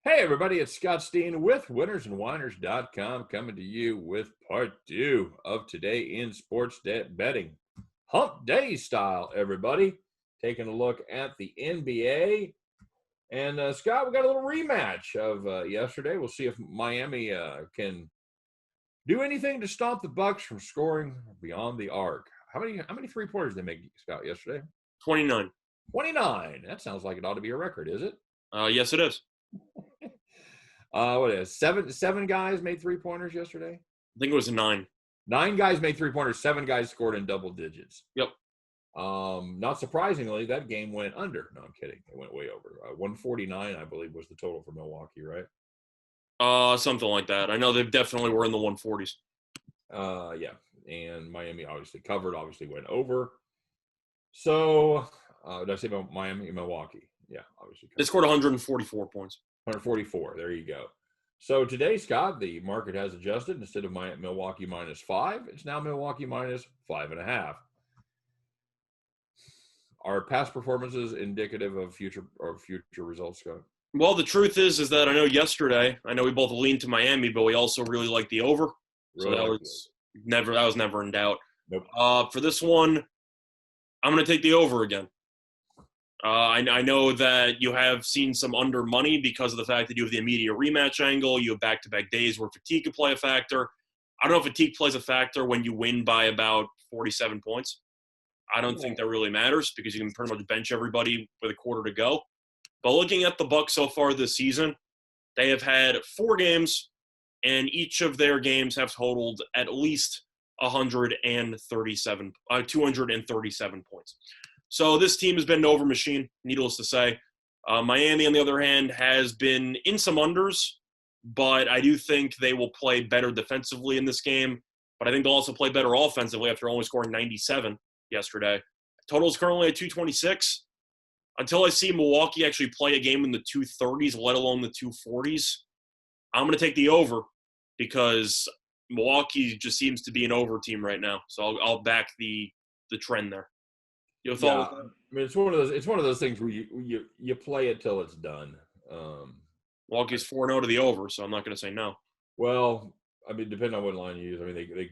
Hey, everybody, it's Scott Steen with winnersandwhiners.com coming to you with part two of Today in Sports Betting. Hump Day style, everybody. Taking a look at the NBA. And, Scott, we got a little rematch of yesterday. We'll see if Miami can do anything to stop the Bucks from scoring beyond the arc. How many three-pointers did they make, Scott, yesterday? 29. 29. That sounds like it ought to be a record, is it? Yes, it is. What is it? Seven guys made three-pointers yesterday? I think it was a 9. 9 guys made three-pointers. 7 guys scored in double digits. Yep. Not surprisingly, that game went under. No, I'm kidding. It went way over. 149, I believe, was the total for Milwaukee, right? Something like that. I know they definitely were in the 140s. Yeah. And Miami obviously covered, obviously went over. So, did I say about Miami? Milwaukee. Yeah, obviously covered. They scored 144 points. 144. There you go. So today, Scott, the market has adjusted. Instead of Milwaukee -5, it's now Milwaukee -5.5. Are past performances indicative of future results, Scott? Well, the truth is that I know yesterday, I know we both leaned to Miami, but we also really liked the over. So that was never in doubt. Nope. For this one, I'm going to take the over again. I know that you have seen some under money because of the fact that you have the immediate rematch angle. You have back-to-back days where fatigue could play a factor. I don't know if fatigue plays a factor when you win by about 47 points. I don't think that really matters because you can pretty much bench everybody with a quarter to go. But looking at the Bucks so far this season, they have had 4 games, and each of their games have totaled at least 237 points. So this team has been an over machine, needless to say. Miami, on the other hand, has been in some unders, but I do think they will play better defensively in this game. But I think they'll also play better offensively after only scoring 97 yesterday. Total is currently at 226. Until I see Milwaukee actually play a game in the 230s, let alone the 240s, I'm going to take the over because Milwaukee just seems to be an over team right now. So I'll back the trend there. Your thought? Yeah, I mean, it's one of those things where you play it till it's done. Milwaukee's 4-0 to the over, so I'm not going to say no. Well, I mean, depending on what line you use, I mean, they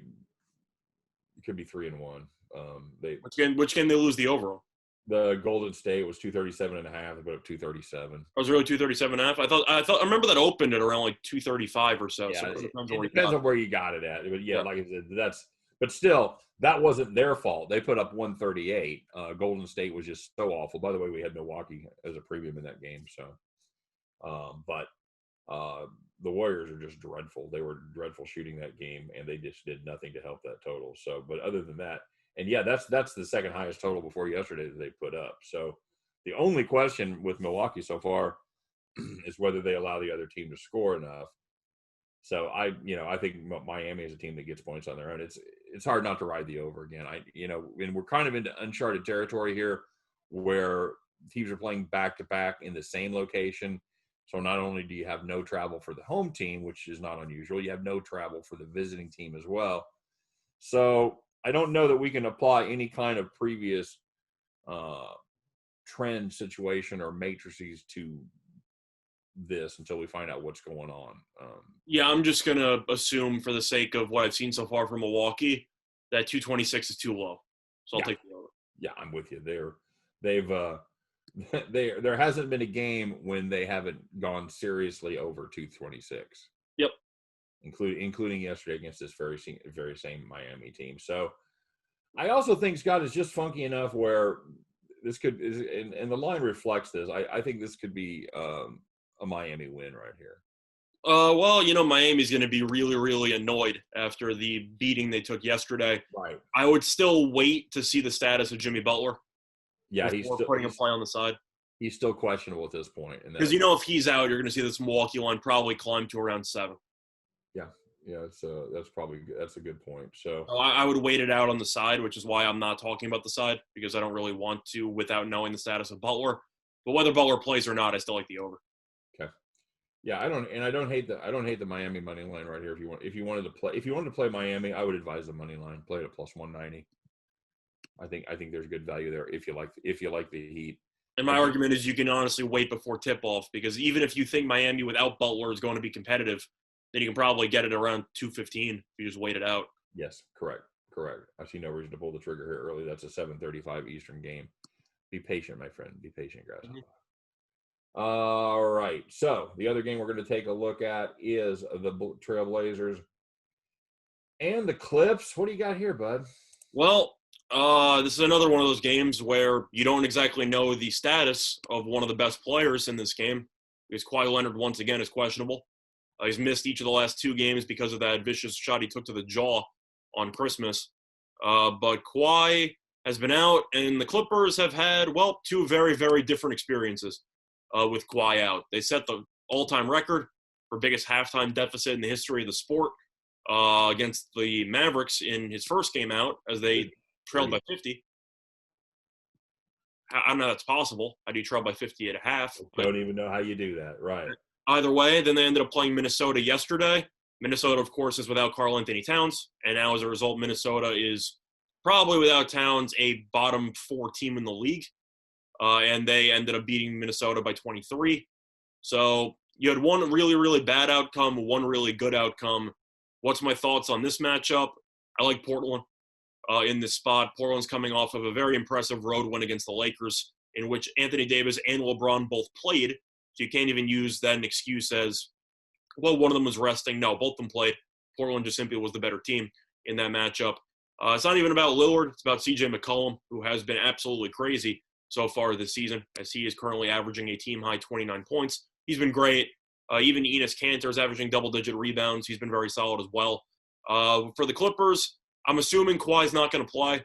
could be 3-1. Which game they lose the over on? The Golden State was 237.5, about 237. It was really 237.5. I remember that opened at around like 235 or so. Yeah, so it depends on where you got it at. But yeah, like I said, but still, that wasn't their fault. They put up 138. Golden State was just so awful. By the way, we had Milwaukee as a premium in that game. So, but the Warriors are just dreadful. They were dreadful shooting that game, and they just did nothing to help that total. So, but other than that, and yeah, that's the second highest total before yesterday that they put up. So, the only question with Milwaukee so far is whether they allow the other team to score enough. So I think Miami is a team that gets points on their own. It's hard not to ride the over again. And we're kind of into uncharted territory here, where teams are playing back to back in the same location. So not only do you have no travel for the home team, which is not unusual, you have no travel for the visiting team as well. So I don't know that we can apply any kind of previous trend situation or matrices to this until we find out what's going on. Yeah, I'm just going to assume for the sake of what I've seen so far from Milwaukee that 226 is too low. So I'll take the over. Yeah, I'm with you. There hasn't been a game when they haven't gone seriously over 226. Yep. Including yesterday against this very same Miami team. So I also think, Scott, is just funky enough where this and the line reflects this. I think this could be a Miami win right here. Well, Miami's going to be really, really annoyed after the beating they took yesterday. Right. I would still wait to see the status of Jimmy Butler. Yeah, he's still putting a play on the side. He's still questionable at this point. Because if he's out, you're going to see this Milwaukee line probably climb to around 7. Yeah, that's a good point. So I would wait it out on the side, which is why I'm not talking about the side, because I don't really want to without knowing the status of Butler. But whether Butler plays or not, I still like the over. Okay. Yeah, I don't hate the Miami money line right here. If you wanted to play Miami, I would advise the money line. Play it at plus 190. I think there's good value there if you like the Heat. And my argument is you can honestly wait before tip-off, because even if you think Miami without Butler is going to be competitive, then you can probably get it around 2:15 if you just wait it out. Yes, correct. I see no reason to pull the trigger here early. That's a 7:35 Eastern game. Be patient, my friend. Be patient, guys. Mm-hmm. All right. So the other game we're going to take a look at is the Trailblazers and the Clips. What do you got here, bud? Well, this is another one of those games where you don't exactly know the status of one of the best players in this game, because Kawhi Leonard once again is questionable. He's missed each of the last 2 games because of that vicious shot he took to the jaw on Christmas. But Kawhi has been out, and the Clippers have had, 2 very, very different experiences with Kawhi out. They set the all-time record for biggest halftime deficit in the history of the sport against the Mavericks in his first game out, as they trailed by 50. I don't know that's possible. How do you trail by 50 at a half? I don't even know how you do that. Right. Either way, then they ended up playing Minnesota yesterday. Minnesota, of course, is without Karl-Anthony Towns, and now as a result, Minnesota is probably without Towns a bottom 4 team in the league, and they ended up beating Minnesota by 23. So you had one really, really bad outcome, one really good outcome. What's my thoughts on this matchup? I like Portland in this spot. Portland's coming off of a very impressive road win against the Lakers, in which Anthony Davis and LeBron both played. So you can't even use that an excuse as, well, one of them was resting. No, both of them played. Portland just simply was the better team in that matchup. It's not even about Lillard. It's about C.J. McCollum, who has been absolutely crazy so far this season, as he is currently averaging a team-high 29 points. He's been great. Even Enes Kanter is averaging double-digit rebounds. He's been very solid as well. For the Clippers, I'm assuming Kawhi's not going to play.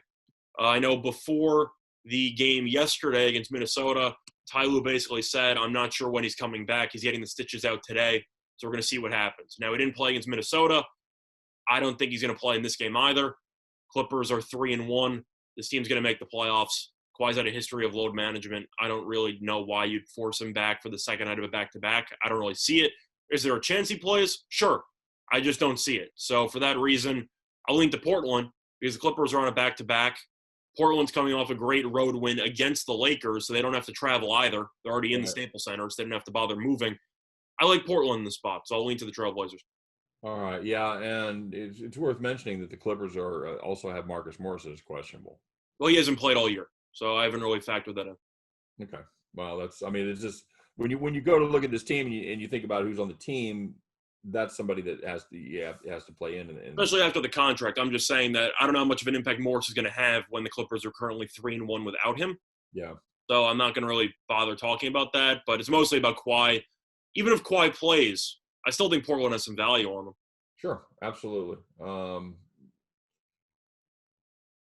I know before the game yesterday against Minnesota, Ty Lue basically said, I'm not sure when he's coming back. He's getting the stitches out today, so we're going to see what happens. Now, he didn't play against Minnesota. I don't think he's going to play in this game either. Clippers are 3-1. This team's going to make the playoffs. Kawhi's had a history of load management. I don't really know why you'd force him back for the second night of a back-to-back. I don't really see it. Is there a chance he plays? Sure. I just don't see it. So for that reason, I'll lean to Portland because the Clippers are on a back-to-back. Portland's coming off a great road win against the Lakers, so they don't have to travel either. They're already in the Staples Center, so they didn't have to bother moving. I like Portland in the spot, so I'll lean to the Trailblazers. All right, yeah, and it's worth mentioning that the Clippers are also have Marcus Morris as questionable. Well, he hasn't played all year, so I haven't really factored that in. Okay, well, it's just when you go to look at this team and you think about who's on the team, that's somebody that has to play in. Especially after the contract. I'm just saying that I don't know how much of an impact Morris is going to have when the Clippers are currently 3-1 without him. Yeah. So I'm not going to really bother talking about that, but it's mostly about Kawhi. Even if Kawhi plays, I still think Portland has some value on them. Sure, absolutely.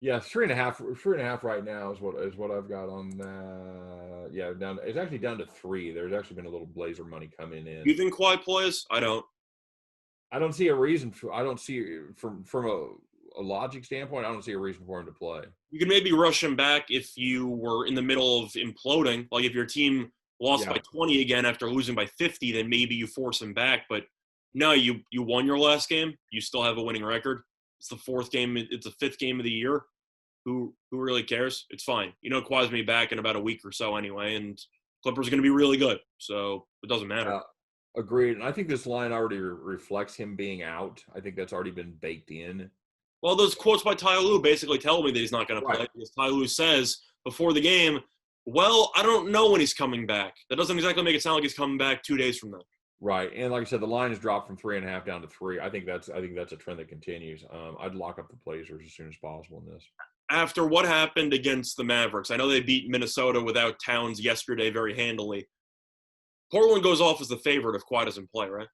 Yeah, 3.5 right now is what I've got on that. Yeah, it's actually down to 3. There's actually been a little Blazer money coming in. You think Kawhi plays? I don't see a reason for. I don't see from a logic standpoint. I don't see a reason for him to play. You can maybe rush him back if you were in the middle of imploding. Like if your team lost by 20 again after losing by 50, then maybe you force him back. But no, you won your last game. You still have a winning record. It's the 4th game. It's the 5th game of the year. Who really cares? It's fine. Kawhi's going to be back in about a week or so anyway, and Clippers are going to be really good. So it doesn't matter. Agreed. And I think this line already reflects him being out. I think that's already been baked in. Well, those quotes by Ty Lue basically tell me that he's not going to play because Ty Lue says before the game, well, I don't know when he's coming back. That doesn't exactly make it sound like he's coming back 2 days from now. Right. And like I said, the line has dropped from 3.5 down to 3. I think that's a trend that continues. I'd lock up the Blazers as soon as possible in this. After what happened against the Mavericks, I know they beat Minnesota without Towns yesterday very handily. Portland goes off as the favorite if Kawhi doesn't play, right?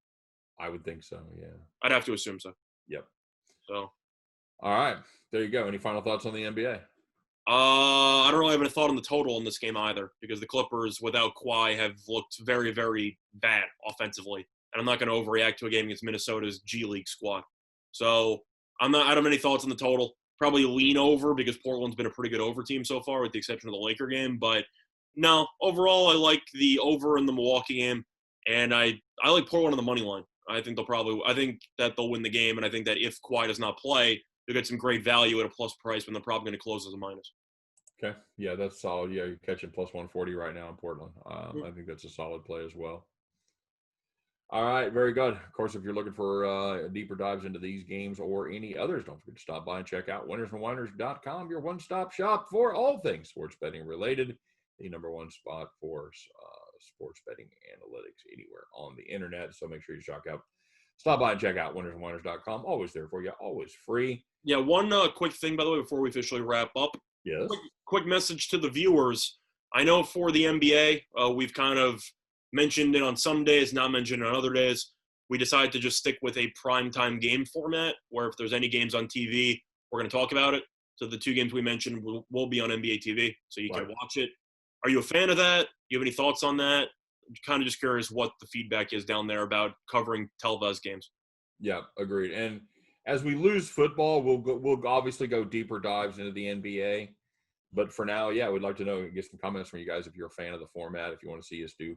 I would think so, yeah. I'd have to assume so. Yep. So. All right. There you go. Any final thoughts on the NBA? I don't really have any thought on the total in this game either because the Clippers without Kawhi have looked very, very bad offensively. And I'm not going to overreact to a game against Minnesota's G League squad. So I don't have any thoughts on the total. Probably lean over because Portland's been a pretty good over team so far with the exception of the Laker game. But no, overall I like the over in the Milwaukee game. And I like Portland on the money line. I think that they'll win the game. And I think that if Kawhi does not play, you'll get some great value at a plus price when they're probably going to close as a minus. Okay. Yeah, that's solid. Yeah, you're catching plus 140 right now in Portland. I think that's a solid play as well. All right, very good. Of course, if you're looking for deeper dives into these games or any others, don't forget to stop by and check out winnersandwhiners.com, your one-stop shop for all things sports betting related, the number one spot for sports betting analytics anywhere on the internet. So make sure you stop by and check out winnersandwhiners.com. Always there for you, always free. Yeah, one quick thing, by the way, before we officially wrap up. Yes. Quick message to the viewers. I know for the NBA, we've kind of mentioned it on some days, not mentioned on other days. We decided to just stick with a primetime game format where if there's any games on TV, we're going to talk about it. So the 2 games we mentioned will be on NBA TV, so you can watch it. Are you a fan of that? Do you have any thoughts on that? I'm kind of just curious what the feedback is down there about covering televised games. Yeah, agreed. And as we lose football, we'll obviously go deeper dives into the NBA. But for now, yeah, we'd like to know, get some comments from you guys if you're a fan of the format, if you want to see us do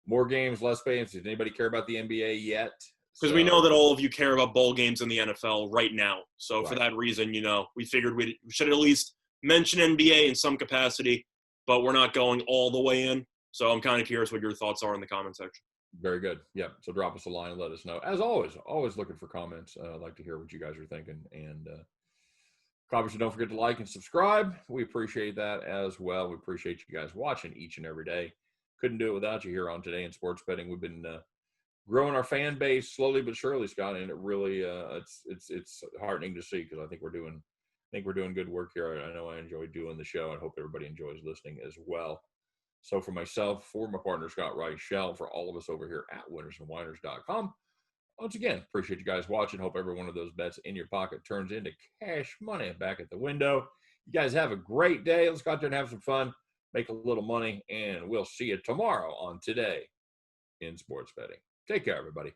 more games, less games. Does anybody care about the NBA yet? Because we know that all of you care about bowl games in the NFL right now. So for that reason, we figured we should at least mention NBA in some capacity, but we're not going all the way in. So I'm kind of curious what your thoughts are in the comment section. Very good. Yeah. So drop us a line and let us know. As always looking for comments. I'd like to hear what you guys are thinking. And obviously, don't forget to like and subscribe. We appreciate that as well. We appreciate you guys watching each and every day. Couldn't do it without you here on Today in Sports Betting. We've been growing our fan base slowly but surely, Scott, and it really it's heartening to see because I think we're doing good work here. I know I enjoy doing the show, and hope everybody enjoys listening as well. So for myself, for my partner Scott Reichel, for all of us over here at winnersandwhiners.com, once again, appreciate you guys watching. Hope every one of those bets in your pocket turns into cash money back at the window. You guys have a great day. Let's go out there and have some fun, make a little money, and we'll see you tomorrow on Today in Sports Betting. Take care, everybody.